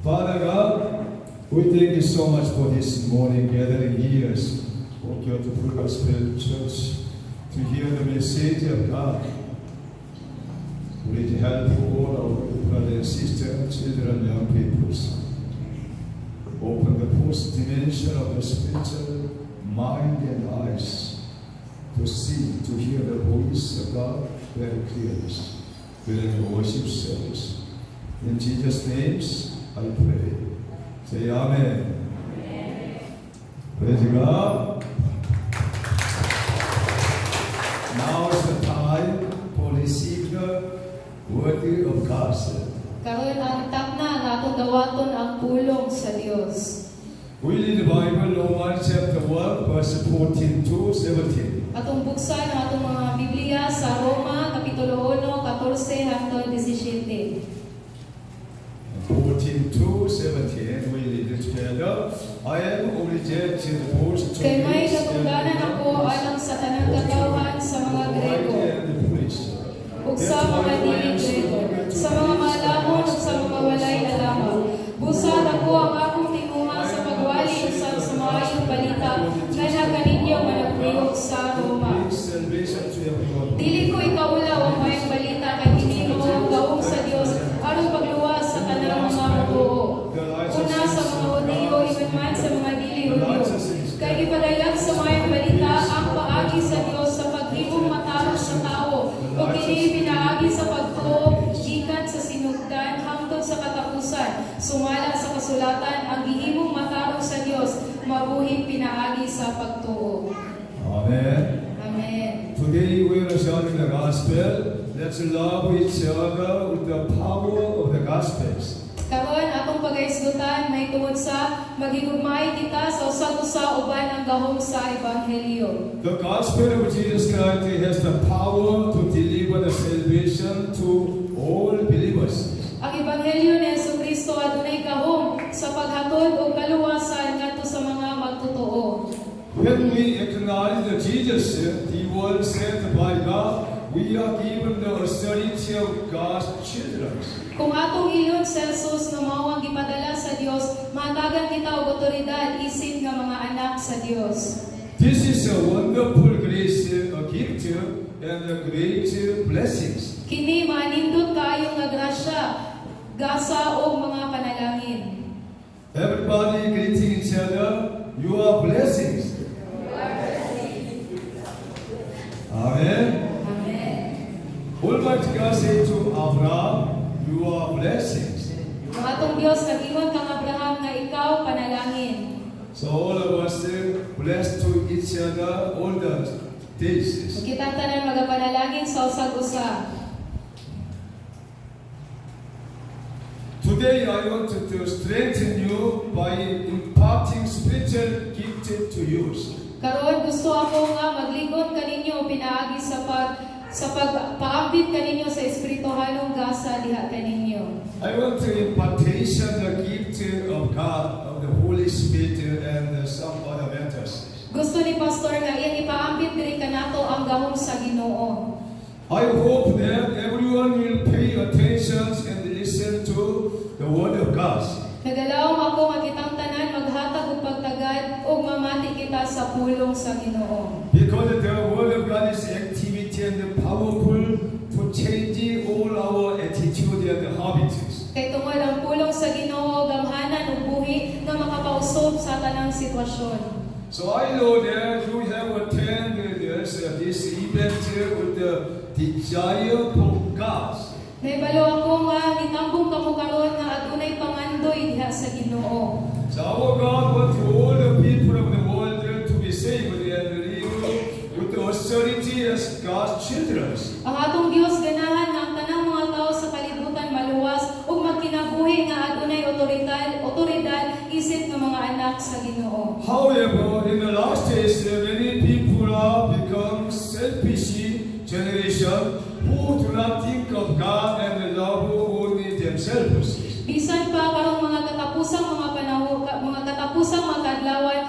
Father God, we thank you so much for this morning gathering here, for Kyoto Gospel Church, to hear the message of God. Please help all our brothers and sisters, children, young people. Open the first dimension of the spiritual mind and eyes to see, to hear the voice of God very clearly during the worship service. In Jesus' name, I pray. Say Amen. Amen. Praise God. Now is the time for receive the word of God. Karon ang tapna nga atong dawaton ang pulong sa Dios. We read the Bible, Romans chapter 1, verse 14 to 17. Atong buksan ang atong mga Biblia sa Roma kapitulo 1, 14 hangtod 17. 14 to 17, we read it together. I am rejected both to Kay may katungdanan ako alang sa tanang katawan sa mga Grego ug sa mga dili Grego, sa mga malamon ug sa mga walay alamang. Busad ako ang akong tinguha sa pagwali usab sa maayong balita nga kaninyo managpuyog sa Roma. Dili ko ikaulaw ang maayong balita kay kini mao gawong sa Dios aron pagluwas sa tanang mga Hudiyo. Una sa mga Hudiyo iban man sa mga dili Hudiyo. Kay ipadayag sa maayong balita ang paagi sa Dios sa paghimong matarong sa tao ug kini pinaagi sa pagtuo gikan sa sinugdan hangtod sa katapusan. Sumala sa kasulatan ang gihimong matarong sa Dios mabuhing pinaagi sa pagtuo. Amen. Amen. Today we are sharing the gospel. Let's love each other with the power of the gospels. Karon atong pagaisgutan may tungod sa maghigugmay kita sa usa-usa uban ang gahom sa ebanghelyo. The gospel of Jesus Christ has the power to deliver the salvation to all believers. Ang ebanghelyo ni Jesucristo adunay gahom sa paghatod og kaluwasan ngadto sa mga magtotoo. When we acknowledge that Jesus, the one sent by God, we are given the authority of God's children. Kung atong ilon sa Jesus nga mao ang gipadala sa Dios, matagan kita og otoridad isip nga mga anak sa Dios. This is a wonderful grace, a gift, and a great blessings. Kini manindot kaayo nga grasya, gasa o mga panalangin. Everybody greeting each other, you are blessings. Amen. Amen. Almighty God said to Abraham, you are blessings. Ang atong Dios nag-ingon kang Abraham nga ikaw panalangin. So all of us blessed to each other all the days. Kita tanan magapanalangin sa usag-usa. Today I want to strengthen you by imparting spiritual gift to you. Karon gusto ako nga magligon kaninyo pinaagi sa pagpaambit kaninyo sa espirituhalong gasa diha kaninyo. I want to impartation the gift of God, of the Holy Spirit and some other matters. Gusto ni Pastor nga iyang ipaambit diri kanato ang gahom sa Ginoo. I hope that everyone will pay attention and listen to the Word of God. Nagalawom ako nga kitang tanan maghatag og pagtagad ug mamati kita sa pulong sa Ginoo. Because the Word of God is activity and powerful to change all our attitude and habits. Kay tungod ang pulong sa Ginoo gamhanan ug buhi nga makapausob sa tanang sitwasyon. So I know that you have attended this event with the desire for God. Naibalo ako nga nitambong kamo karon nga adunay pangandoy diha sa Ginoo. So our God wants all the people of the world to be saved and live with the authority as God's children. Ang atong Dios ganahan nga ang tanang mga tao sa kalibutan maluwas ug magkinabuhi nga adunay otoridad isip nga mga anak sa Ginoo. However, in the last days, many people are become selfish generation who do not think of God and love only themselves. Bisan pa karong mga katapusang mga panahon, mga katapusang mga kadlawan,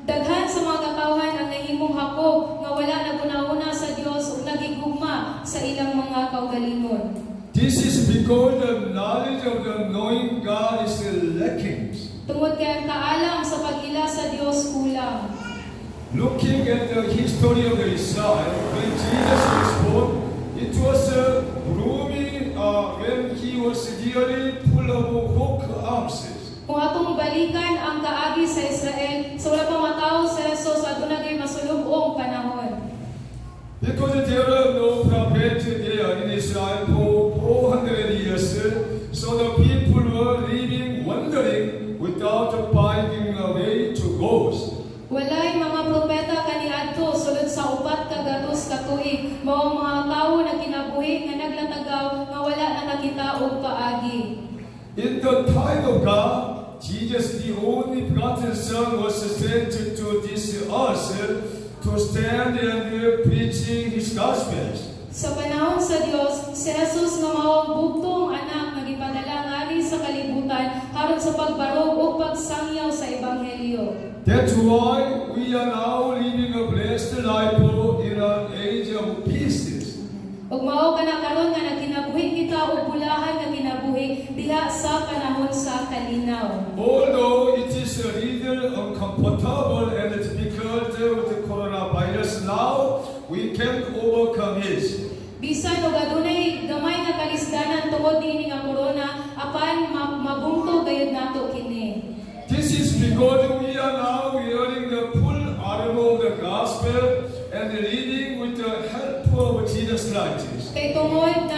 daghan sa mga katawhan ang nahimong hakog nga wala naguna-una sa Dios ug nagigugma sa ilang mga kaugalingon. This is because the knowledge of the knowing God is Tungod kay ang kaalam sa pag-ila sa Dios kulang. Looking at the history of Israel, when Jesus was born, it was gloomy when he was really full of hook arms. Kung atong balikan ang kaagi sa Israel, sa wala pa matao sa Jesus at unagay masulubong panahon. Because there are no prophet there in Israel for 400 years, so the people were living wandering without finding a way to go. Walay mga propeta kaniadto sulod sa 4 ka gatos ka tuig, mao mga tawo na kinabuhi nga naglatagaw nga wala na nakita og paagi. In the time of God, Jesus, the only begotten Son, was sent to this earth to stand and preaching His gospels. Sa panahon sa Dios, si Jesus nga mao ang bugtong anak nga gipadala ngani sa kalibutan aron sa pagbarog ug pagsangyaw sa ebanghelyo. That's why we are now living a blessed life in an age of peace. Ug mao kana karon nga nagkinabuhi kita og bulahan nga kinabuhi diha sa panahon sa kalinaw. Although it is a little uncomfortable and difficult with the coronavirus, now we can overcome it. Bisan og adunay gamay nga kalisdanan tungod niini nga corona, apan mabungto gayud nato kini. This is because we are now wearing the full armor of the gospel and living with the help of Jesus Christ. Kay tungod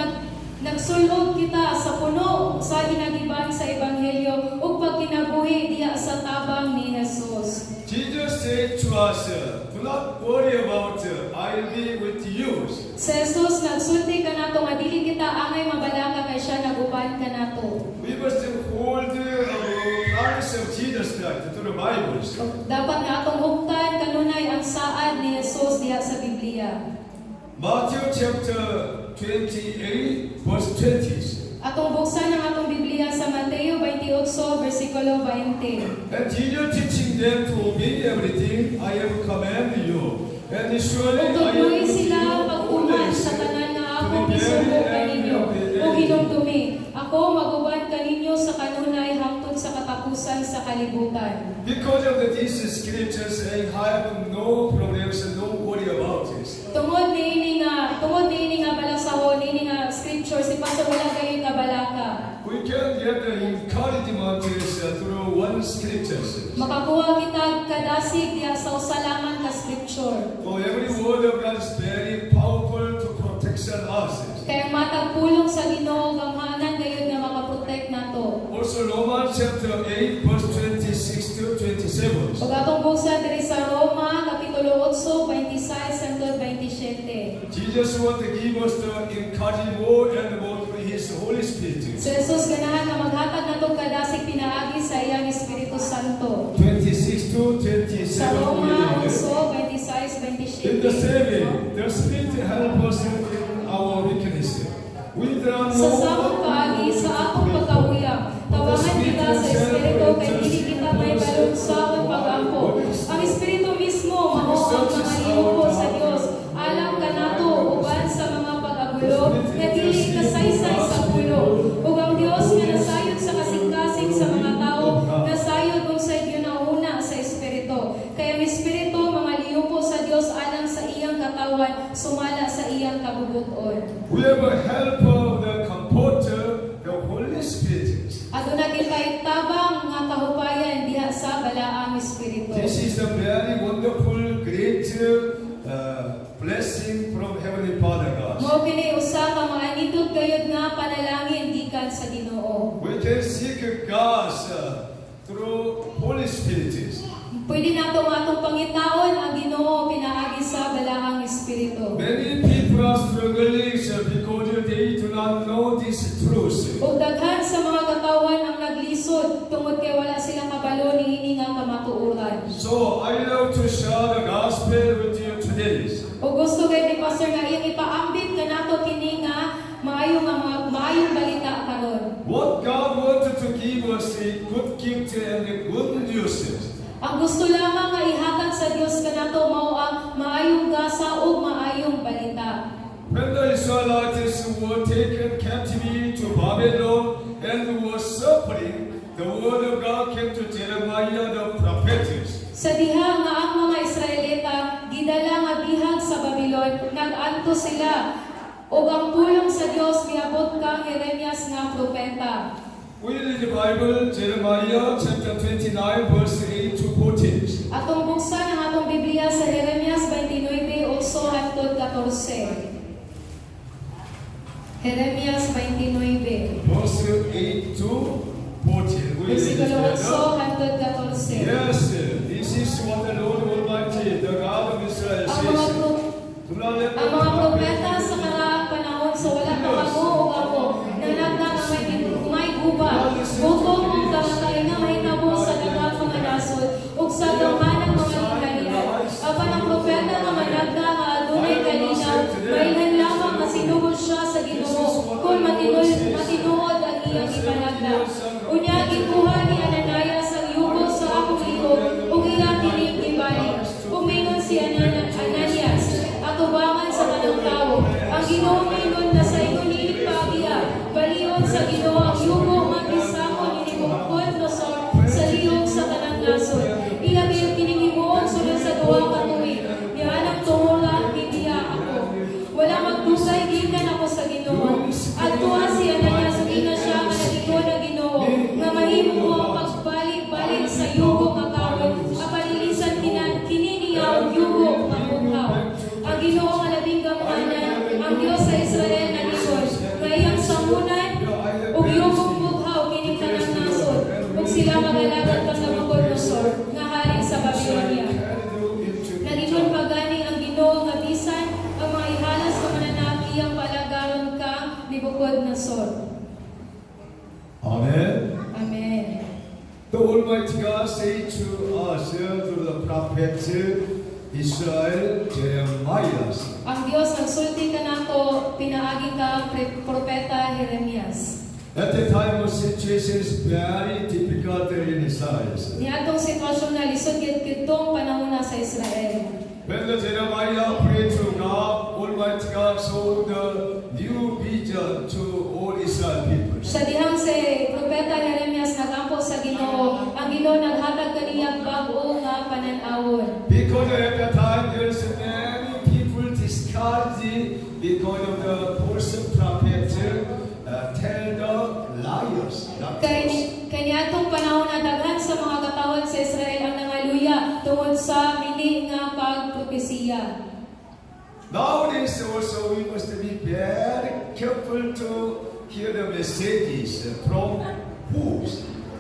nagsulod kita sa puno sa ginagiban sa ebanghelyo ug pagkinabuhi diha sa tabang ni Jesus. Jesus said to us, "Do not worry about I'll be with you." Sa Jesus nagsulti kanato nga dili kita angay mabalaka kay siya naguban kanato. We must hold the promise of Jesus Christ to the Bible. Dapat nga atong hugtan kanunay ang saad ni Jesus diha sa Biblia. Matthew chapter 28 verse 20. Atong buksan ang atong Biblia sa Mateo 28 bersikulo 20. And Jesus teaching them to obey everything I have commanded you. And surely I Tutuloy am sila pagtuman sa tanan nga akong isugo kaninyo. O hinumdumi, ako maguban kaninyo sa kanunay hangtod sa katapusan sa kalibutan. Because of these scriptures, I have no problems and no worry about this. Tungod niini nga balasahon, niini nga scripture, si Pastor wala kayo kabalaka. We can get the encouragement through one scripture. Makakuha kita kadasig diha sa usalangan ka scripture. For every word of God is very powerful to protect us. Kaya matag pulong sa Ginoo gamhanan gayud nga makaprotect nato. Also Romans chapter 8 verse 26 to 27. Ug atong buksan diri sa Roma kapitulo 8 26 hangtod 27. Jesus want to give us the encouragement more and more through His Holy Spirit. Si Jesus ganahan nga maghatag nato kadasig pinaagi sa iyang Espiritu Santo. 26 to 27. Sa Roma 8 26 In the 27. same way, the Spirit help us in our weakness. We don't Sa know samong kaagi sa atong pagkahuyang, tawangan kita sa Espiritu kay dili kita may balunsa o pagampo. Ang Espiritu mismo mao ang mga liupo sa Dios. Alam kanato uban sa mga pag-agulo nga dili kasaysay sa pulo. Ug ang Dios nga nasayod sa kasing-kasing sa mga tao, nasayod unsay ginauna sa Espiritu. Kaya ang Espiritu mga liupo sa Dios alang sa iyang katawan, sumala sa iyang kabubuton. we have a help of the Comforter, the Holy Spirit. Aduna kay tabang nga kahupayan diha sa balaang Espiritu. This is a very wonderful, great blessing from Heavenly Father God. Mao kini usa ka maanidot gayud nga panalangin gikan sa Ginoo. We can seek God through Holy Spirit. Pwede nato nga atong pangitaon ang Ginoo pinaagi sa balaang Espiritu. Many people are struggling because they do not know this truth. Ug daghan sa mga katawan ang naglisod tungod kay wala silang kabalo niini nga kamatuoran. So I love to share the gospel with you today. Ug gusto kay ni Pastor nga iyang ipaambit kanato kini nga maayong balita karon. What God wanted to give us a good gift and a good news. Ang gusto lamang nga ihatag sa Dios kanato mao ang maayong gasa ug maayong balita. When the Israelites were taken captivity to Babylon and were suffering, the the word of God came to Jeremiah the prophet. Sa diha nga ang mga Israelita gidala nga bihag sa Babylon, nag-adto sila ug ang pulong sa Dios miabot kang Jeremias nga propeta. We read the Bible, Jeremiah chapter 29, verse 8 to 14. Atong buksan ang atong Biblia sa Jeremias 29, 8 hangtod 14. Jeremias 29, Verse 8 to 14. We read it versikulo 8 together. hangtod 14. Yes, this is what the Lord Almighty, the God of Israel, Ang mga, says. Do not let ang mga propeta sa karaang panahon sa wala pa ako o ako nanagna nga may guba bukod ang kamatay nga mahitabo sa dagat mga nasod ug sa damanang mga linalian. Apan ang propeta nga managna nga adunay kalinaw mailhan lamang nga sinugod siya sa Ginoo kung matinuod ang iyang ipanagna. Unya gikuha ni Ananias ang yugo sa akong ihog ug iyang kining ibalik. Umingon si Ananias atubangan sa kanang tao. Ang Ginoo mingon na sa ingon ni Pagia, balion sa Ginoo ang yugo nga bisako ni Nabucodonosor sa lihok sa kanang nasod. Iya gyud kining himuon sulod sa duha ka tuig. Nianang tungula bibiya ako. Wala magdusay gikan ako sa Ginoo. Adtuha si Ananias ug ina siya nga nag-ingon ang Ginoo nga mahimo mo ang pagbalik-balik sa yugo nga karon. Apalilisan kini niya ang yugo nga bughaw. Ang Ginoo nga labing gamuhanan, ang Dios sa Israel na ingon, nga iyang sangunan ug yugong bughaw kining kanang nasod, ug sila magalagad kang Nabucodonosor nga hari sa Babylonia. Nagingon pa gani ang Ginoo nga bisan ang mga ihalas nga mananap iyang palagaron kang Nabucodonosor. Amen. Amen. The Almighty God said to us through the prophet Israel, Jeremiah. Ang Dios nagsulti kanato pinaagi ka propeta Jeremias. At the time of situation is very difficult in Israel. Niadtong sitwasyon na lisod kitong panahon na sa Israel. When the Jeremiah prayed to God, Almighty God showed the new vision to all Israel people. Sa dihang si propeta Jeremias nagampo sa Ginoo, ang Ginoo naghatag kaniyang bag-o nga pananawon. Because at that time there's many people discouraged because of the false prophet tell the liars. Kaniadtong panahon na daghan sa mga katawhan sa Israel ang nangaluya tungod sa mili nga pagpropesiya. Nowadays also we must be very careful to hear the messages from who.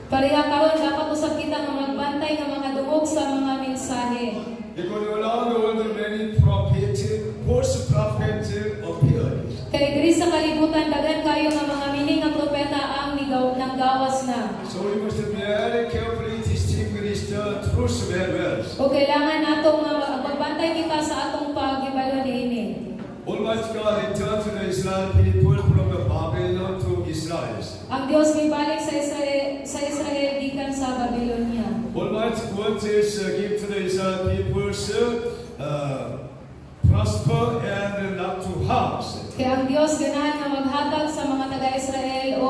Pareha karon dapat usab kita nga magbantay nga makadungog sa mga mensahe. Because around the world many prophets, false prophets appeared. Kay diri sa kalibutan daghan kayo nga mga mini nga propeta ang nanggawas na. So we must very carefully distinguish the truth very well. O kailangan nato nga magbantay kita sa atong paghibalo niini. Almighty God returned to the Israel people from the Babylon to Israel. Ang Dios gibalik sa Israel gikan sa Babylonia. Almighty God is give to the Israel people prosper and not to harm. Kaya ang Dios ganahan nga maghatag sa mga taga-Israel o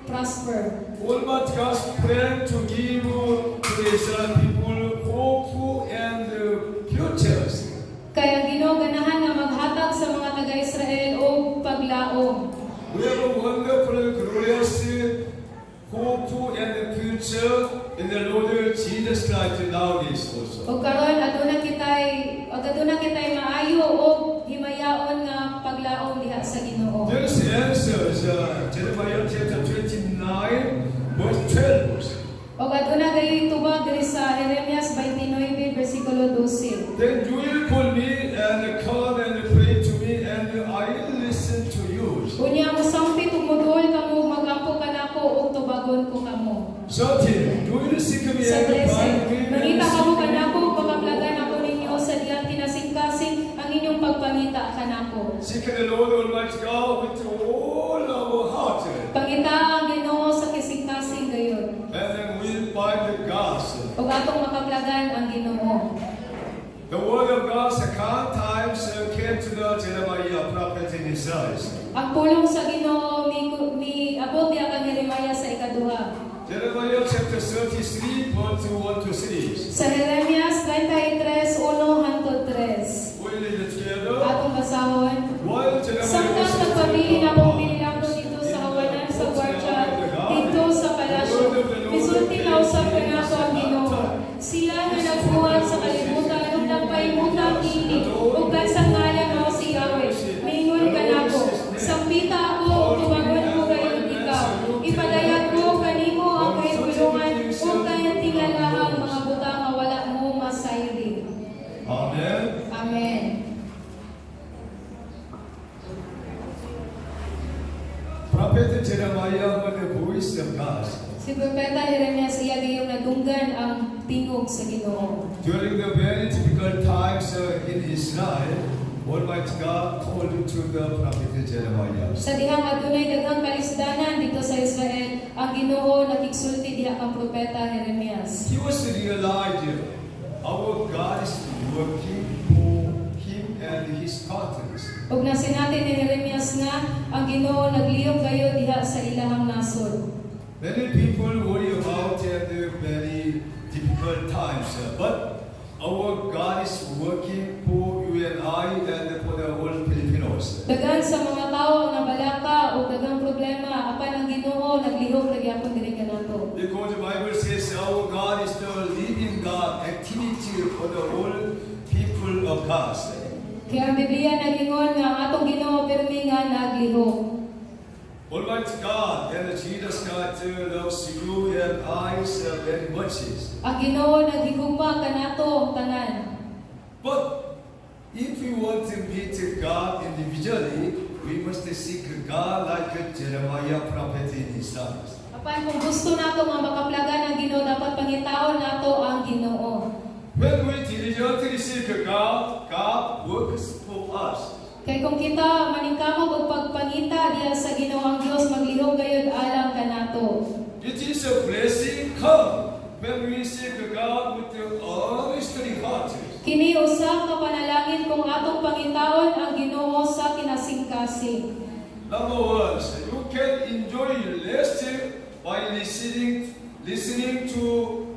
prosper. Almighty God's plan to give to the Israel people hope and futures. Kaya ang Ginoo ganahan nga maghatag sa mga taga-Israel o paglaom. We have a wonderful, glorious hope and future in the Lord Jesus Christ nowadays also. O karon aduna kitay maayo o himayaon nga paglaom diha sa Ginoo. There's answers, Jeremiah chapter 29, verse 12. O aduna gayoy tubag diri sa Jeremias 29 bersikulo 12. Then you will call me and come and pray to me, and I will listen to you. Unya mo sampit ug modol kamo magampo kanako ug tubagon ko kamo. 13. You will seek me Sa and find 13, me. mangita kamo kanako ug pagablagan ako ninyo sa diyang tinasing-kasing ang inyong pagpangita kanako. Seek the Lord Almighty God with all our heart, Pangita ang Ginoo sa kising-kasing gayon. and then we'll find the God. Ug atong makablagan ang Ginoo. The word of God second times came to the Jeremiah prophet in Israel. Ang pulong sa Ginoo mi abot diha kang Jeremias sa ikaduha. Jeremiah chapter 33, verse 1 to 3. Sa Jeremias 33, 1 hangtod 3. We'll read it together. Atong basahon. While Jeremiah Samtang was nagpabilin akong pinilanggo dito sa kawanan sa gwardiya, dito sa palasyo, misulti na usap ka nga ako ang Ginoo. Sila nga nagbuhat sa kalibutan, ug nagpahimutan ini, ug kansang ngalan ako si Yahweh. Mingon ka na ko, sampita ako, ug tumagon ko kayo ikaw. Ipadayag ko kanimo ang kahibulungan, ug kayang tingalahang mga butang nga wala mo masayri. Amen. Amen. Prophet Jeremiah heard the voice of God. Si Propeta Jeremias iya gayong nadunggan ang tingog sa Ginoo. During the very difficult times in Israel, Almighty God called to the prophet Jeremiah. Sa dihang adunay daghang kalisdanan dito sa Israel, ang Ginoo nakigsulti diha kang Propeta Jeremias. He was realized our God is working for him and his countries. Ug nasinati ni Jeremias nga ang Ginoo nagliyog kayo diha sa ilahang nasod. Many people worry about the very difficult times, but our God is working for you and I and for the whole Filipinos. Daghan sa mga tawo nga balaka ug daghang problema apan ang Ginoo naglihok na gyapon diri kanato. Because the Bible says our God is the living God, activity for the whole people of God. Kaya ang Biblia nagingon nga ang atong Ginoo pirmi nga naglihok. Almighty God and Jesus God loves you and I very much. Ang Ginoo naghigugma kanato tanan. But if we want to meet God individually, we must seek God like Jeremiah prophet in his times. Apan kung gusto nato nga makaplagan ang Ginoo, dapat pangitaon nato ang Ginoo. When we diligently seek God, God works for us. Kay kung kita maningkamot og pagpangita diha sa Ginoo, ang Dios maglihok gayud alang kanato. It is a blessing come when we seek God with the honestly heart. Kini usa ka panalangin kung atong pangitaon ang Ginoo sa kinasingkasing. Number one, you can enjoy rest by listening to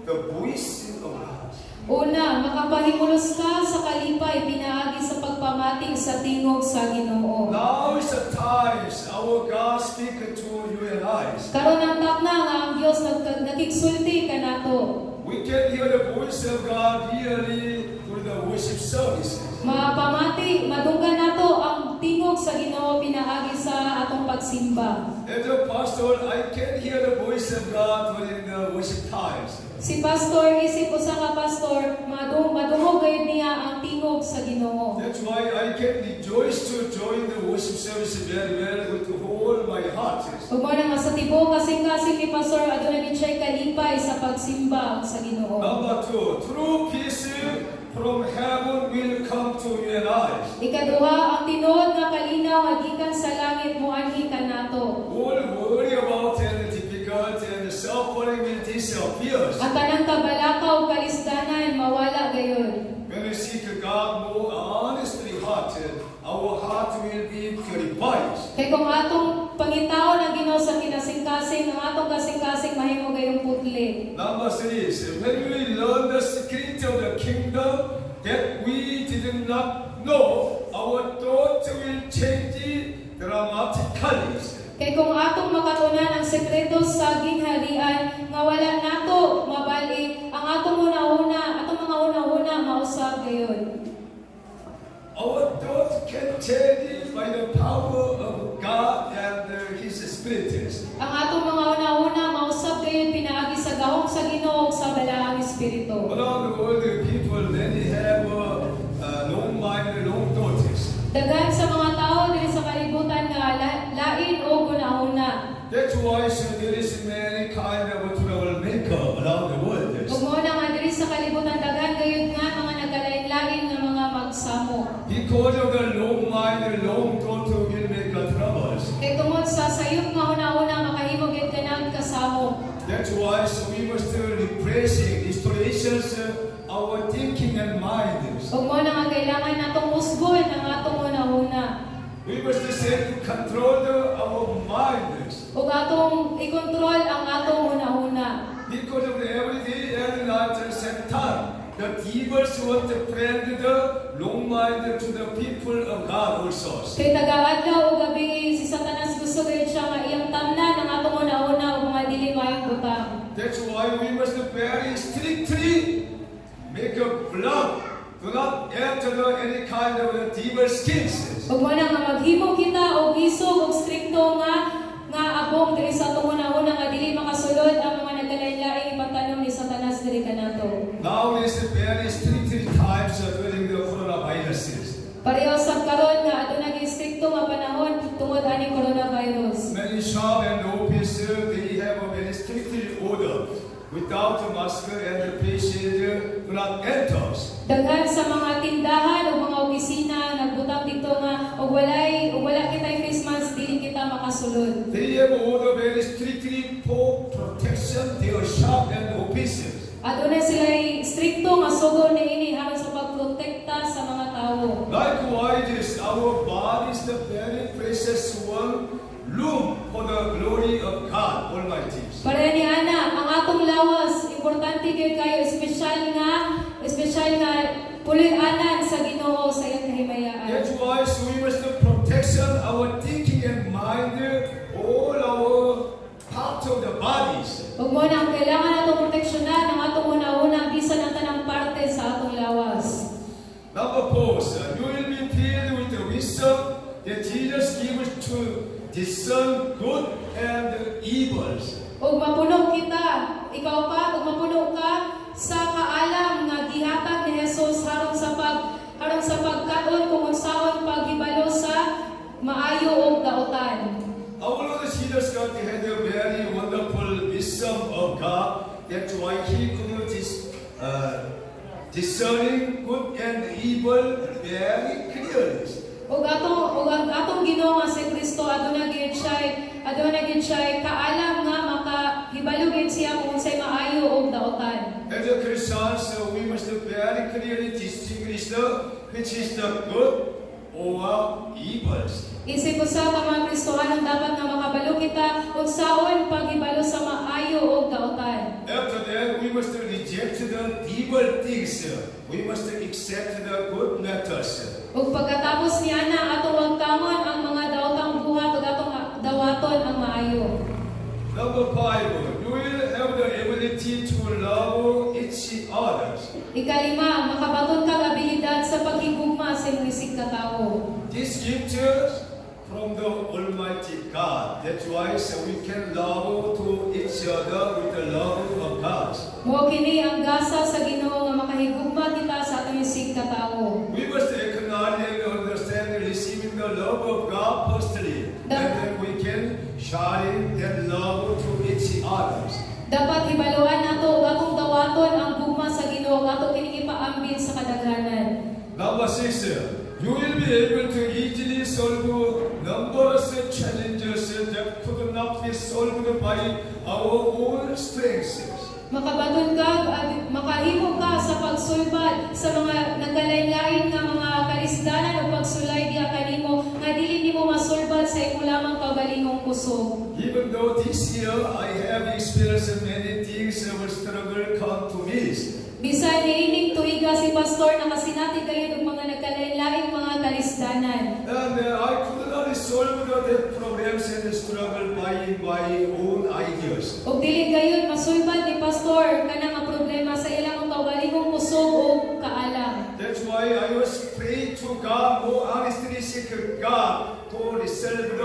the voice of God. Una, makapahimulos ka sa kalipay pinaagi sa pagpamati sa tingog sa Ginoo. Now is the time our God speak to you and I. Karon ang takna nga ang Dios nakigsulti kanato. We can hear the voice of God clearly through the worship services. Mapamati, madunggan nato ang tingog sa Ginoo pinaagi sa atong pagsimba. As a pastor, I can hear the voice of God during the worship times. Si pastor, isip usa ka pastor, madungog gayud niya ang tingog sa Ginoo. That's why I can rejoice to join the worship service very well with all my heart. Ug mo na nga sa tibuok kasing-kasing ni pastor aduna gid siya kalipay sa pagsimba sa Ginoo. Number two, true peace from heaven will come to you and I. Ikaduha, ang tinuod nga kalinaw nga gikan sa langit moanhi kanato. All worry about and difficult and suffering will disappear. Ang tanang kabalakaw kalisdanan mawala gayon. When we seek God more honestly heart, our heart will be purified. Kay kung atong pangitaon ang Ginoo sa kinasingkasing, ang atong kasing-kasing mahimo gayong putli. Number three is when we learn the secret of the kingdom that we did not know, our thought will change dramatically. Kay kung atong makatunan ang sekreto sa gingharian nga wala nato mabali, ang atong atong mga una-una mausab gayon. Our thought can change by the power of God and His Spirit. Ang atong mga una-una mausab gayon pinaagi sa gahom sa Ginoo ug sa balaang espiritu. Around the world, people many have long mind, long thoughts. Daghan sa mga tao diri sa kalibutan nga lain o una-una. That's why there is many kind of troublemaker around the world. Ug mo na nga diri sa kalibutan daghan gayud nga mga nagkalain-lain nga mga magsamo. Because of the long mind, long thought will make troubles. Kay tungod sa sayop nga una-una makahimo gyud kanang kasamo. That's why we must replacing installations our thinking and minds. Ug mo na nga kailangan natong usbon ang atong una-una. We must set control our minds. Ug atong i-control ang atong una-una. the devils want to friend the wrong mind to the people of God also. Kay taga-adlaw o gabi si Satanas gusto gayud siya nga iyang tamnan ang atong una-una o mga dili maayong butang. That's why we must very strictly make a blood. Do not enter any kind of devil schemes. Ug mo na nga maghimo kita og isog og strikto nga abong diri sa atong una-una nga dili makasulod ang mga nagkalain-laing ipagtanom ni Satanas diri kanato. Now is the very strict times during the coronavirus. Pareho sa karon nga ato naging strikto nga panahon tungod ani coronavirus. Many shop and office they have a very strict order. Without the mask and the patient do not enter. Daghan sa mga tindahan o mga opisina nagbutang dito nga og wala kitay face mask dili kita makasulod. They have order very strictly for protection their shop and offices. Aduna sila strikto nga sugod na ini aron sa pagprotekta sa mga tawo. Likewise, our body is the very precious one, room for the glory of God Almighty. Para ni ana ang atong lawas importante gyud kayo espesyal nga pulit-anan sa Ginoo sa iyang kahimayaan. That's why we must protection our thinking and mind, all our part of the bodies. Ug mo na kailangan natong proteksyonan ang atong una-una bisan ang tanang parte sa atong lawas. Number 4, you will be filled with the wisdom that Jesus gives to discern good and evils. Ug mapuno kita, ikaw pa, ug mapuno ka sa kaalam nga gihatag ni Jesus harong sa pagkaon kung unsaon paghibalo sa maayo ug daotan. Our Lord Jesus Christ had a very wonderful wisdom of God. That's why He could discerning good and evil very clearly. Ug atong Ginoo nga si Kristo aduna gid siya kaalam nga makahibalo gid siya kung unsay maayo ug daotan. As a Christians, we must very clearly distinguish which is the good or evils. Isip usa ka mga Kristohanon dapat nga makabalo kita ug saon paghibalo sa maayo ug daotan. After that, we must reject the evil things. We must accept the good matters. Ug pagkatapos niya na atong wagtamon ang mga daotang buhat ug atong dawaton ang maayo. Number 5, you will have the ability to love each other. Ikalima, makabaton kang abilidad sa paghigugma sa imong isig ka tawo. This gift from the Almighty God. That's why we can love to each other with the love of God. Mao kini ang gasa sa Ginoo nga makahigugma kita sa atong isig ka tawo. We must acknowledge and understand receiving the love of God firstly, and then we can share that love to each other. Dapat hibaluan nato ug atong dawaton ang gugma sa Ginoo ato kini ipaambin sa kadaghanan. Number 6, you will be able to easily solve numerous challenges that could not be solved by our own strengths. Makabaton ka, makahimo ka sa pagsulbad sa mga nagkalain-lain nga mga kalisdanan o pagsulay diha kanimo nga dili nimo masulbad sa imo lamang kaugalingong kusog. Even though this year I have experienced many things that will struggle come to me. Bisan niining tuiga si pastor nakasinati kayo ng mga nagkalain-laing mga kalisdanan. And I could not solve the problems and struggle by own ideas. Ug dili gayon masulbad ni pastor kanang nga problema sa ilang kaugalingong kusog o kaalam. That's why I was praying to God, more honestly seek God to resolve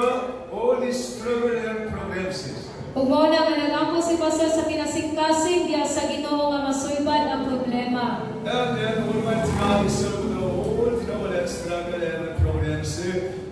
all these struggle and problems. Ug mao na nga nag-ampo si pastor sa kinasing-kasing diha sa Ginoo nga masulbad ang problema. And then Almighty God resolved the whole trouble and struggle and problems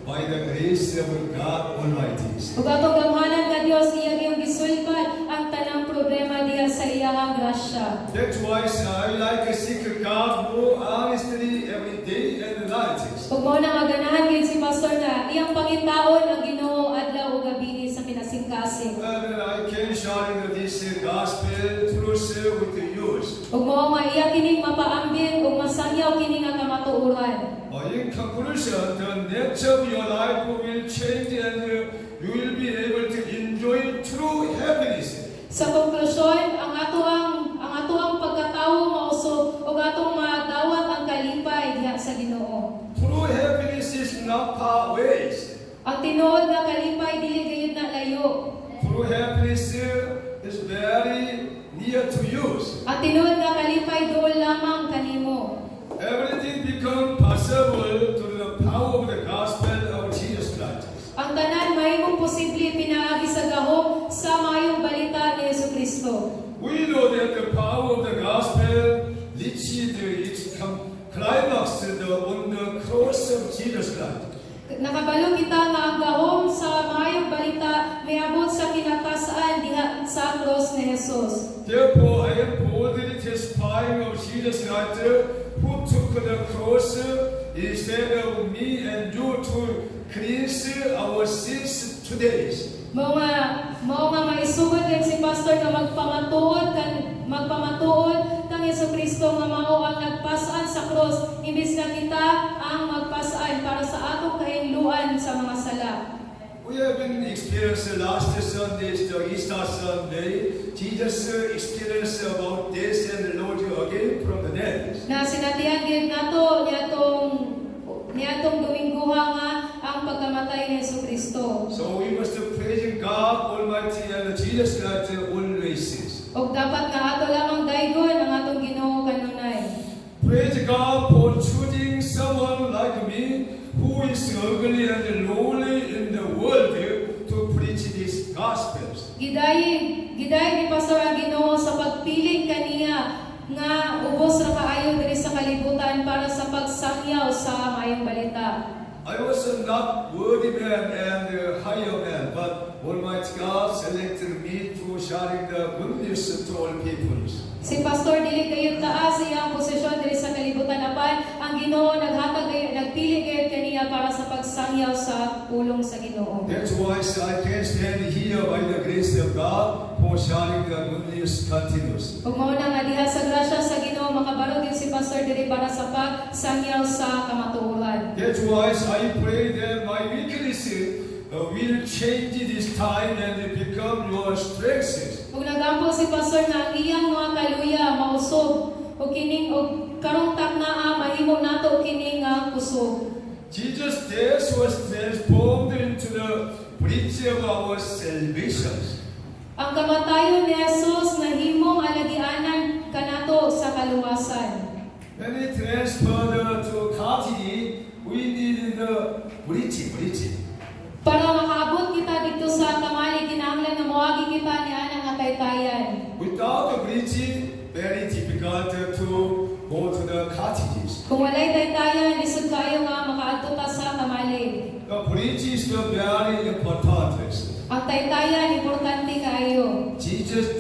by the grace of God Almighty. Ug atong gamhanan ka Dios iya gyud gisulbad ang tanang problema diha sa iyang grasya. That's why I like to seek God more honestly every day and night. Ug mao na nga ganahan gyud si pastor na iyang pangitaon ang Ginoo adlaw ug gabi sa kinasing-kasing. And I can share this gospel truth with you. Ug mao nga iya kining mapaambin ug masangyaw kini nga kamatuoran. In conclusion, the nature of your life will change and you will be able to enjoy true happiness. Sa konklusyon, ang ato ang pagkatawo mausog ug very near to you. At tinuod nga kalipay dool lamang kanimo. Everything become possible through the power of the gospel of Jesus Christ. Ang tanan mahimong posible pinaagi sa gahom sa mayong balita ni Jesucristo. We know that the power of the gospel reached its climax on the cross of Jesus Christ. Nakabalo kita nga ang gahom sa mayong balita miabot sa kinakasaan diha sa cross ni Jesus. Therefore, I am boldly testifying of Jesus Christ who took the cross instead of me and you to cleanse our sins today. Mao nga maisugod kay si pastor nga magpamatuod kang Jesucristo nga mao ang nagpasaan sa cross imbis nga kita ang magpasaan para sa atong kahingluan sa mga sala. We have been experiencing last Sunday, the Easter Sunday, Jesus experienced about this and rose again from the dead. Na sinatihan gid nato niatong Domingguha nga ang pagkamatay ni Jesucristo. So we must praise God Almighty and Jesus Christ always. Og dapat nga ato lamang daygon ang atong Ginoo kanunay. Praise God for choosing someone like me who is ugly and lowly in the world to preach these gospels. Giday ni Pastor ang Ginoo sa pagpili kaniya nga ubos ra kaayo diri sa kalibutan para sa pagsangyaw sa mayong balita. I was not worthy man and higher man, but Almighty God selected me to sharing the good news to all peoples. Si Pastor dili kayo taas sa iyang posisyon diri sa kalibutan apan ang Ginoo nagpili gayud kaniya para sa pagsangyaw sa pulong sa Ginoo. That's why I can stand here by the grace of God for sharing the good news continuously. Ug mao na nga diha sa grasya sa Ginoo makabalo gyud si Pastor diri para sa pagsangyaw sa kamatuoran. That's why I pray that my weakness will change this time and become your strength. Ug nagampo si Pastor nga ang iyang mga kaluya mausog ug kining og karong taknaa mahimo nato kining nga kusog. Jesus' death was transformed into the bridge of our salvation. Ang kamatayon ni Jesus nahimong alagianan kanato sa kaluwasan. When he transferred to Carthage, we needed the bridge. Para makaabot kita dito sa kamali kinahanglan nga moagi kita ni ana nga taytayan. Without the bridge, very difficult to go to the Carthage. Kung walay taytayan lisod kayo nga makaadto ta sa kamali. The bridge is the very important. Ang taytayan importante kayo. Jesus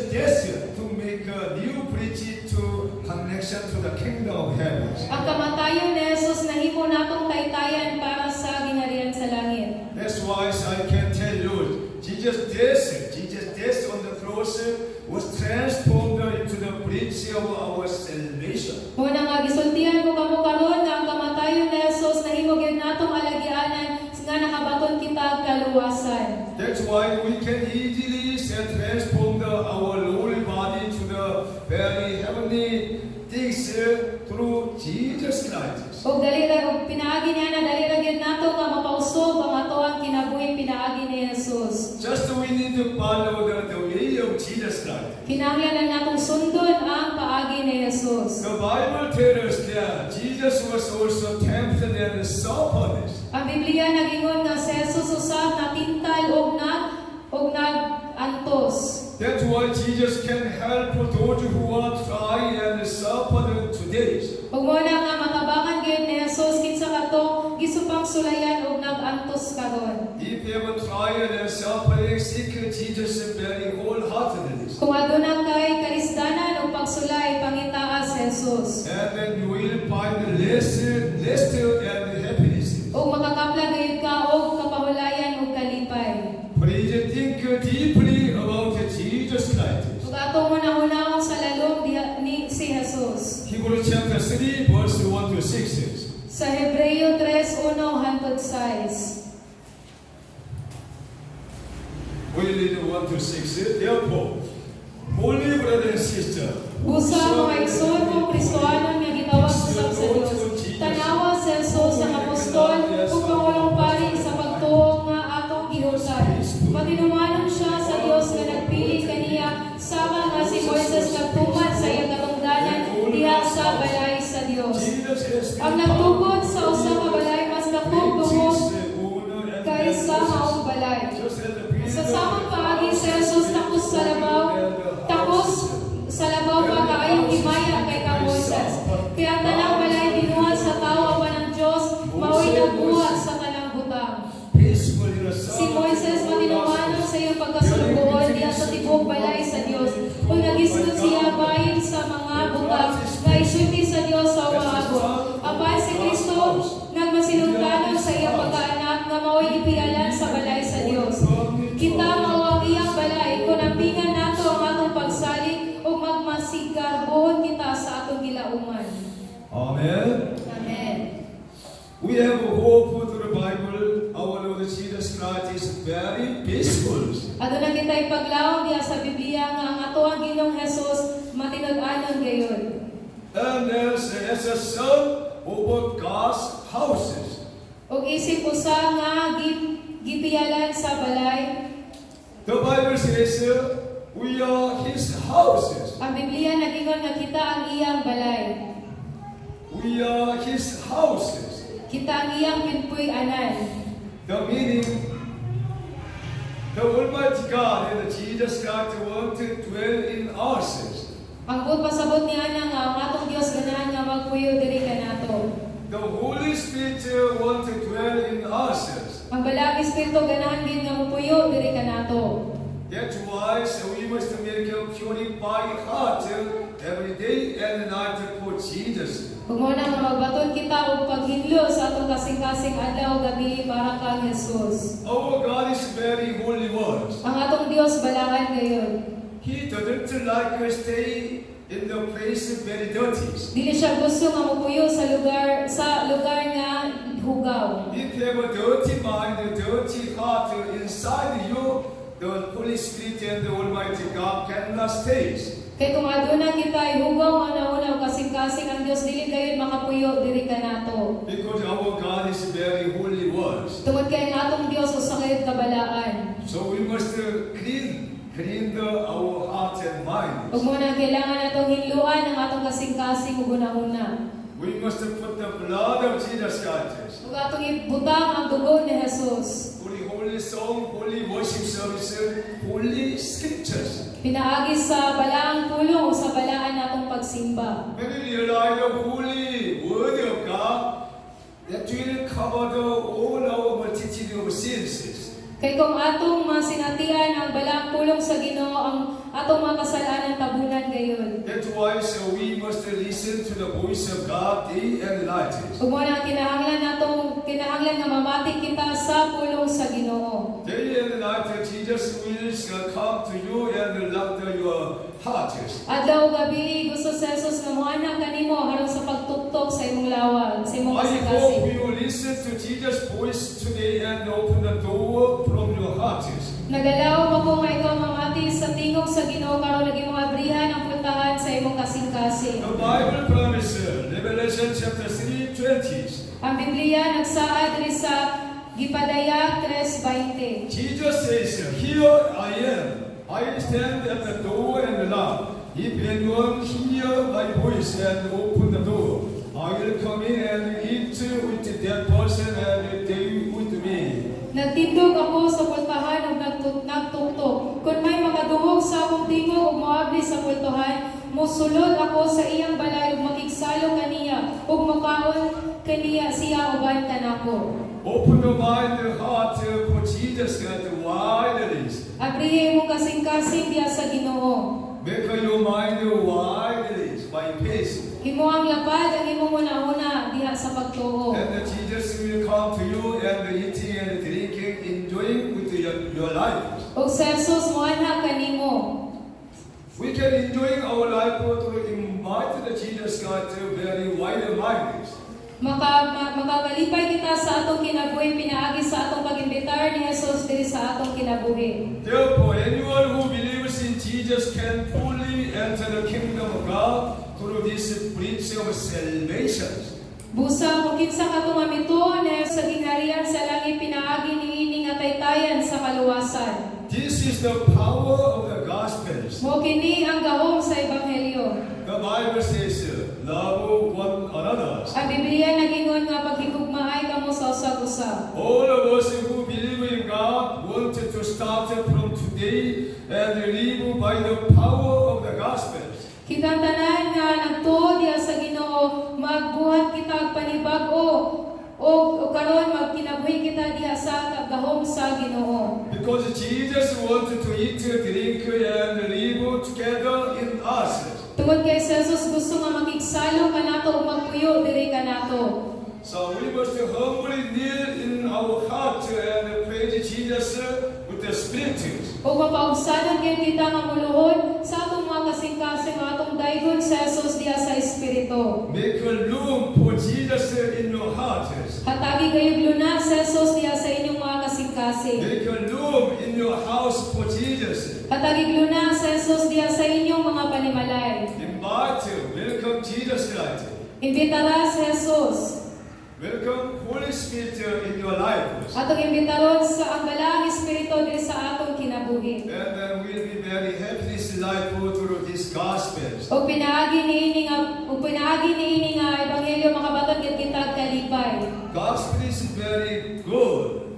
death to make a new bridge to connection to the kingdom of heaven. Ang kamatayon ni Jesus nahimo natong taytayan para sa gingharian sa langit. That's why I can tell you, Jesus' death on the cross was transformed into the bridge of our salvation. Muna nga gisultihan ko kamo karon nga ang kamatayon ni Jesus nahimo gyud natong alagianan nga nakabaton kita kaluwasan. That's why we can easily transform our lowly body to the very heavenly things through Jesus Christ. Og dali ra og pinaagi niya na dali ra gyud nato nga mapausog ang atoang kinabuhi pinaagi ni Jesus. Just we need to follow the way of Jesus Christ. Kinahanglan lang natong sundon ang paagi ni Jesus. The Bible tells us that Jesus was also tempted and suffered. Ang Biblia nagingon nga si Jesus usab natintal og nag-antos. That's why Jesus can help those who are trying and suffer today. Ug mo na nga matabangan gyud ni Jesus kinsa kadtong gisupang sulayan og nag-antos karon. If you ever try and suffering, seek Jesus very wholeheartedly. Kung aduna kay kalisdanan ug pagsulay pangitaas si Jesus. And then you will find rest and happiness. Ug makakapla gayud ka og kapahulayan ug kalipay. Please think deeply about Jesus Christ. Ug atong hunahunahon sa lalom ni si Jesus. Hebrews chapter 3, verse 1 to 6 says, Sa Hebreo 3:1 hangtod 6. we read 1 to 6. Therefore, holy brother and sister, Busa mga igsoon mong Kristohanon nga gitawag usab sa Dios. Tanawa si Jesus ang apostol ug pangulong pari sa pagtuo nga atong gihusay. Patinumanon siya sa Dios nga nagpili sa mga butang nga isulti sa Dios sa umaabot. Apan si Kristo nagmasinungkanon sa iyang pagkaanak nga mao'y ipialan sa balay sa Dios. Kita mao ang iyang balay kung nampingan nato ang atong pagsalig o magmasigar buhon kita sa atong gilauman. Amen. Amen. We have a hope to the Bible. Our Lord Jesus Christ is very peaceful. Ato na kita ipaglaom diha sa Biblia nga ang ato ang Ginoong Hesus matinud-anon gayon. And as a son over God's houses. Og isip usa nga gipialan sa balay. The Bible says we are His houses. Ang Biblia nagingon nga kita ang iyang balay. We are His houses. Kita ang iyang pinpuy-anan. The meaning, the Almighty God and Jesus Christ want to dwell in us. Ang pasabot niya nga ang atong Dios ganahan nga magpuyo diri kanato. The Holy Spirit want to dwell in us. Ang Balang Espiritu ganahan gid nga magpuyo diri kanato. That's why we must make a purified heart every day and night for Jesus. Kung mo na magbaton kita og paghinlo sa atong kasing-kasing adlaw gabi para kang Jesus. Our God is very holy one. Ang atong Dios balangan gayon. He doesn't like to stay in the place very dirty. Dili siya gusto nga magpuyo sa lugar nga hugaw. If you have a dirty mind, a dirty heart inside you, the Holy Spirit and the Almighty God cannot stay. Kay kung aduna kita ihugaw nga nauna kasing-kasing ang Dios dili gayon makapuyo diri kanato. Because our God is very holy one. Tungod kay ang atong Dios usa ka kabalaan. So we must clean our heart and mind. Ug mo na kailangan natong hinluan ang atong kasing-kasing ug una-una. We must put the blood of Jesus Christ. Ug atong ibutang ang dugo ni Jesus. Holy song, holy worship service, holy scriptures. Pinaagi sa balaang pulong o sa balaan natong pagsimba. When we realize the holy word of God, that will cover all our multitude of sins. Kay kung atong masinatian ang balaang pulong sa Ginoo ang atong mga kasalanan tabunan gayon. That's why we must listen to the voice of God day and night. Ug mo na kinahanglan nga mamati kita sa pulong sa Ginoo. Day and night Jesus will come to you and love your heart. Adlaw gabi gusto sa Jesus nga moana kanimo harap sa pagtuktok sa imong lawag, sa imong I hope kasing-kasing. you will listen to Jesus' voice today and open the door from your heart. Nagalaw mo ko nga ikaw mamati sa tingog sa Ginoo karon naging mga abrihan ang puntahan sa imong kasing-kasing. The Bible promises, Revelation chapter 3:20. Ang Biblia nagsaad diri sa Gipadaya 3:20. Jesus says, "Here I am. I stand at the door and knock. If anyone hear my voice and open the door, I will come in and eat with that person and they with me." Nagtindog ako sa pultahan ug nagtuktok. Kung may makaduhog sa akong tingog ug moabli sa pultahan, mosulod ako sa iyang balay ug makigsalo kaniya ug makaon kaniya siya uban kanako. Open your mind and heart for Jesus Christ wide it is. Abrihe mo kasing-kasing diya sa Ginoo. Make your mind wide it is by faith. Imo ang lapad ang imong una-una diha sa pagtuo. And Jesus will come to you and eating and drinking, enjoying with your life. Ug sa Jesus moanha kanimo. We can enjoy our life to invite the Jesus Christ very wide minded. Makakalipay kita sa atong kinabuhi pinaagi sa atong pag-imbitar ni Jesus diri sa atong kinabuhi. Therefore, anyone who believes in Jesus can fully enter the kingdom of God through this bridge of salvation. Busa kung kinsa katong mamito na sa gingharian sa langit pinaagi niining ataytayan sa kaluwasan. This is the power of the gospel. Mo kini ang gahom sa ebanghelyo. The Bible says, love one another. Ang Biblia nagingon nga paghigugmaay kamo sa usag-usa. All of us who believe in God wanted to start from today and live by the power of the gospel. Kitang tanan nga nagtuo diha sa Ginoo, magbuhat kita og panibago o karon magkinabuhi kita diha sa gahom sa Ginoo. Because Jesus wanted to eat, drink, and live together in us. Tungod Tungod kay Jesus gusto nga makigsalo kanato ug magpuyo diri kanato. So we must humbly kneel in our heart and praise Jesus with the Spirit. Ug mapaugsanon gyud kita nga muluhod sa atong mga kasing-kasing nga atong daygon sa Jesus diha sa Espiritu. Make a room for Jesus in your heart. Hatagi kayog luna sa Jesus diha sa inyong mga kasing-kasing. Make a room in your house for Jesus. Hatagi luna sa Jesus diha sa inyong mga panimalay. Invite, welcome Jesus tonight. Imbitara sa Jesus. Welcome Holy Spirit in your life. Atong imbitaron sa ang balaang Espiritu diri sa atong kinabuhi. And then we'll be very happy this life through this gospel. Ug pinaagi niini nga ebanghelyo makabaton gid kita kalipay. Gospel is very good.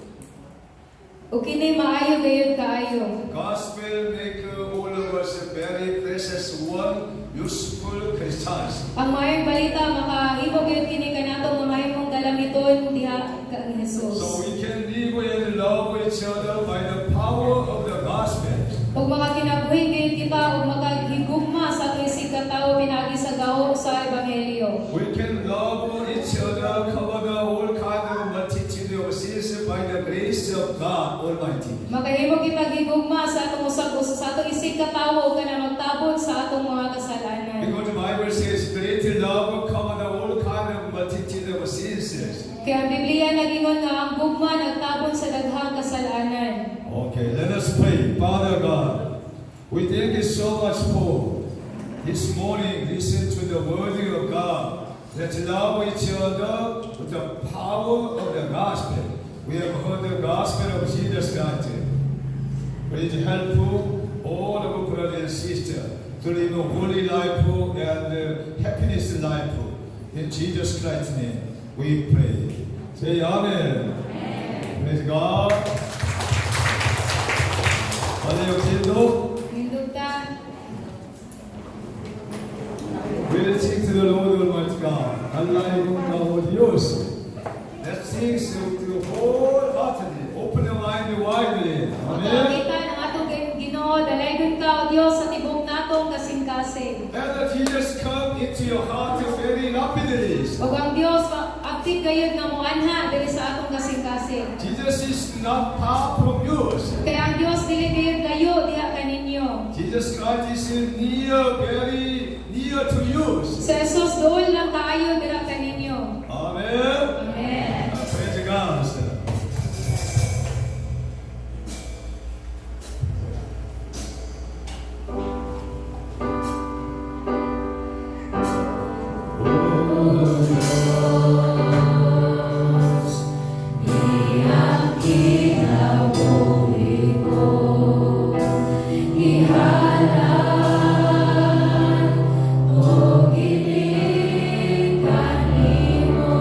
Ug kini maayo gayud kaayo. Gospel make all of us a very precious one, useful Christians. Ang maayong balita makahimo gayud kini kanato mamahimong galamiton diha kang Jesus. So we can live and love each other by the power of the gospel. Ug makakinabuhi gayud kita ug makahigugma sa atong isig ka tawo pinaagi sa gao sa ebanghelyo. We can love each other, cover the all kind of multitude of sins by the grace of God Almighty. Makahimo kita gigugma sa atong usag-usa sa atong isig ka tawo kana magtabon sa atong mga kasalanan. Because the Bible says, great love cover the all kind of multitude of sins. Kaya ang Biblia nagingon nga ang gugma nagtabon sa daghang kasalanan. Okay, let us pray. Father God, we thank you so much for this morning. Listen to the word of God. Let's love each other with the power of the gospel. We have heard the gospel of Jesus Christ. Please help all of our brothers and sisters to live a holy life and happiness life. In Jesus Christ's name, we pray. Say Amen. Praise God. Ano yung sildo? Hindog ta. We'll sing to the Lord Almighty God. Allah yung God Diyos. Let's sing to wholeheartedly. Open your mind widely. Amen. Makakita ng atong Ginoo dalaygon ka o Dios sa tibok natong kasing-kasing. And that Jesus come into your heart very rapidly. Ug ang Dios aktif gayud nga moanha diri sa atong kasing-kasing. Jesus is not far from you. Kaya ang Dios dili gayud layo diha kaninyo. Jesus Christ is near, very near to you. Sa Jesus dool lang kaayo dira kaninyo. Amen. Amen. Praise God. Ihalan o gining kanimo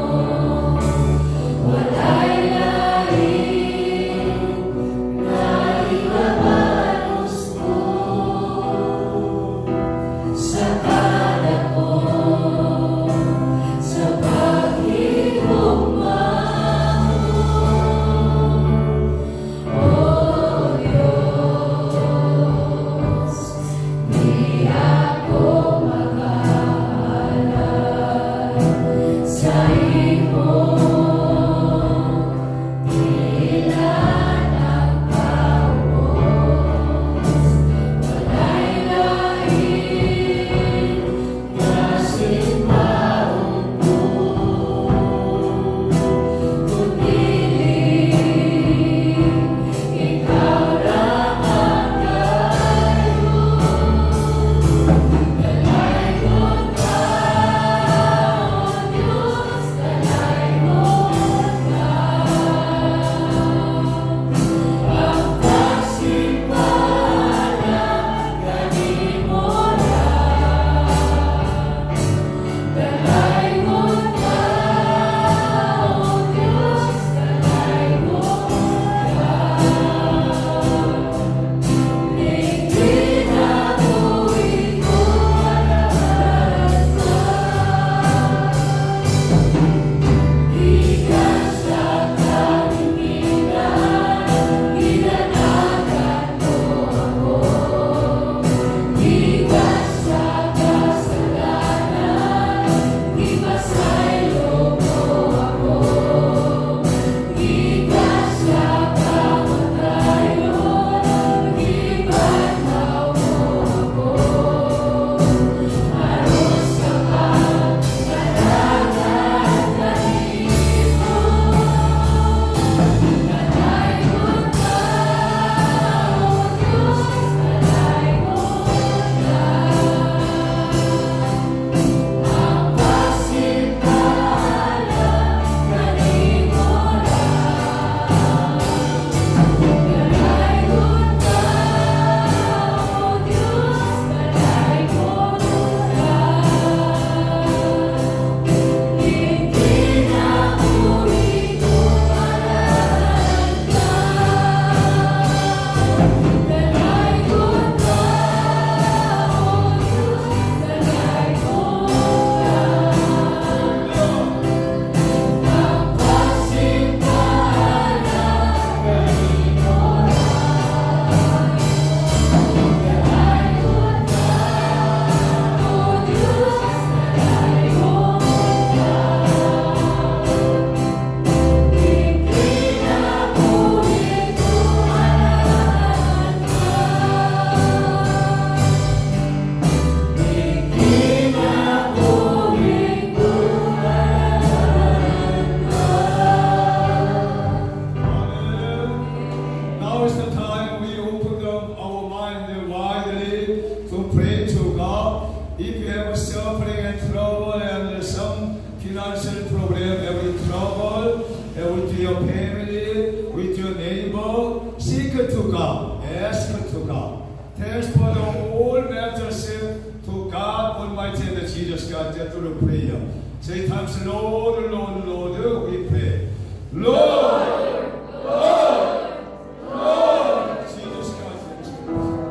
Jesus God, just through the prayer. Say times, Lord, Lord, Lord, we pray. Lord, Lord, Lord. Jesus God,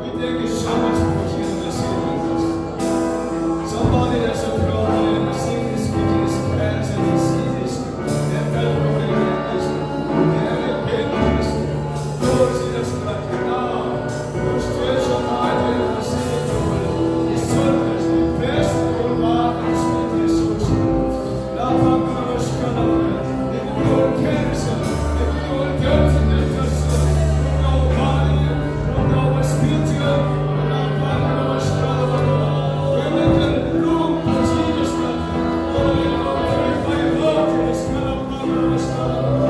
we thank you so much for healing us in us. Somebody that's a problem, sickness, weakness, cancer, diseases, that kind of illness, and pain, Lord, Jesus Christ, now, your spiritual mind and the sin, His service, the best of your mind and spirit, His social. Now, I'm going to shut up. If you're cancer, if you're dirtiness, from your body, from your spiritual, from our body, we make a room for Jesus Christ. Oh, you know, purify your love to the smell of God, the smell of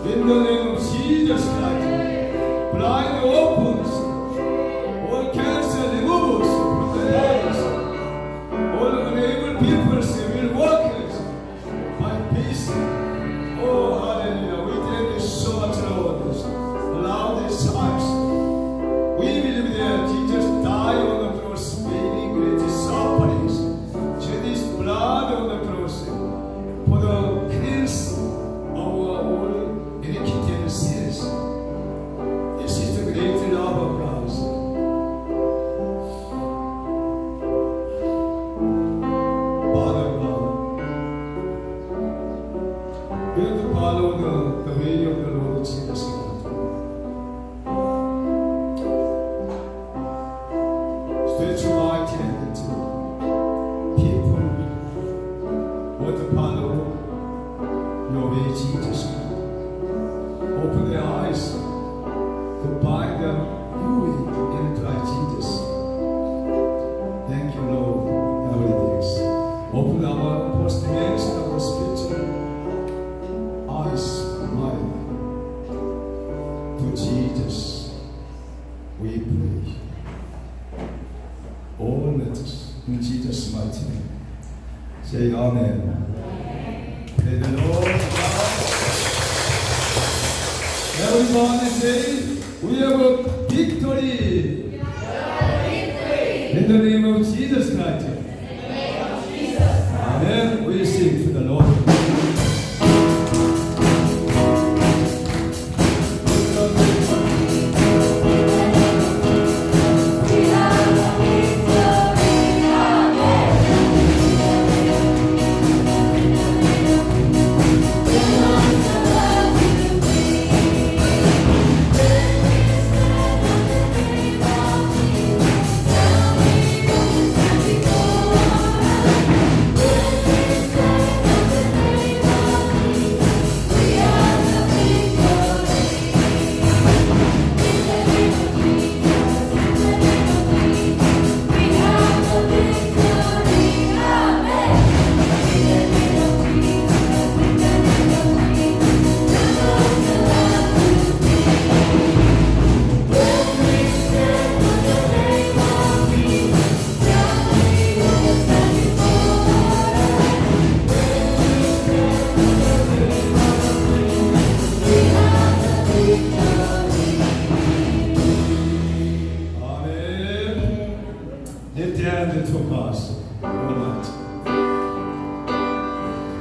In the name of Jesus Christ, blind opens, all cancer removes from the eyes, all unable people will walk by peace. Oh, hallelujah. We thank you so much, Lord. Allow these times. We believe that Jesus died on the cross, paying great sufferings. Shed his blood on the cross for the cleanse our all iniquity and sins. This is the great love of God. Father God, we have to follow the way of the Lord Jesus Christ. Stretch your right hand to people who want to follow your way, Jesus. Open their eyes to find them you in Christ Jesus. Thank you, Lord, in everything. Open our post-dimension, our spiritual eyes, mind to Jesus. We pray. All letters in Jesus' mighty name. Say Amen. Praise the Lord. Everybody say, we have a victory. In the name of Jesus Christ. Amen. We sing to the Lord. Lift your hand to us. All right.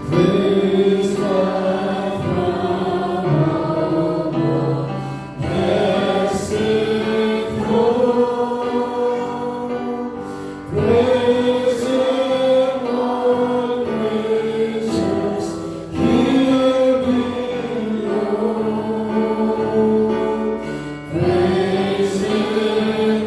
Praise God from above, blessed throne. Praise Him, all creatures here below. Praise Him,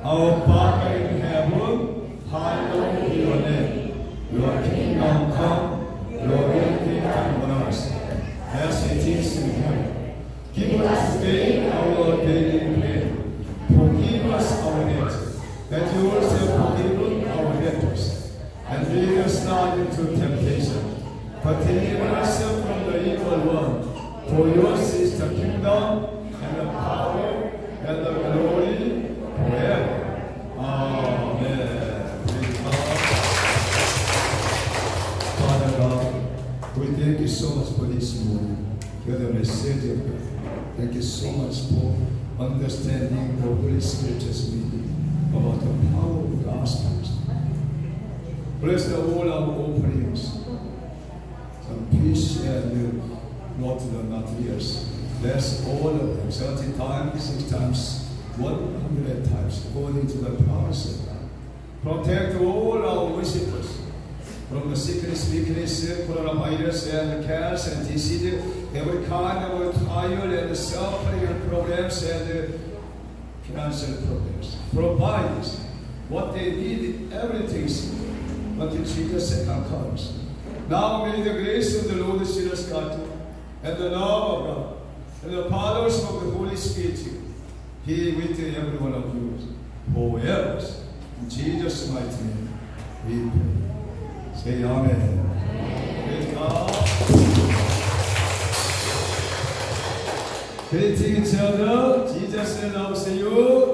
Our Father in heaven, hallowed be your name. Your kingdom come, your will be done on earth, as it is in heaven. Give us today our daily bread. Forgive us our debts, that you also forgive our debtors. And lead us not into temptation, but deliver us from the evil one. For yours is the kingdom, and the power, and the glory, forever. Amen. Father God, we thank you so much for this morning. You're the message of God. Thank you so much for understanding the Holy Scriptures meaning about the power of the gospel. Bless all our offerings. Some fish and not the materials. Bless all of them. 30 times, 6 times. 100 times, according to the promise of God. Protect all our worshippers from the sickness, weakness, coronavirus, and cancer, and disease, every kind of trial and suffering and problems, and financial problems. Provides what they need, everything is until Jesus comes. Now may the grace of the Lord Jesus Christ and the love of God and the powers of the Holy Spirit be with every one of you forever. In Jesus' mighty name, we pray. Say Amen. Praise God. Greeting each other. Jesus loves you.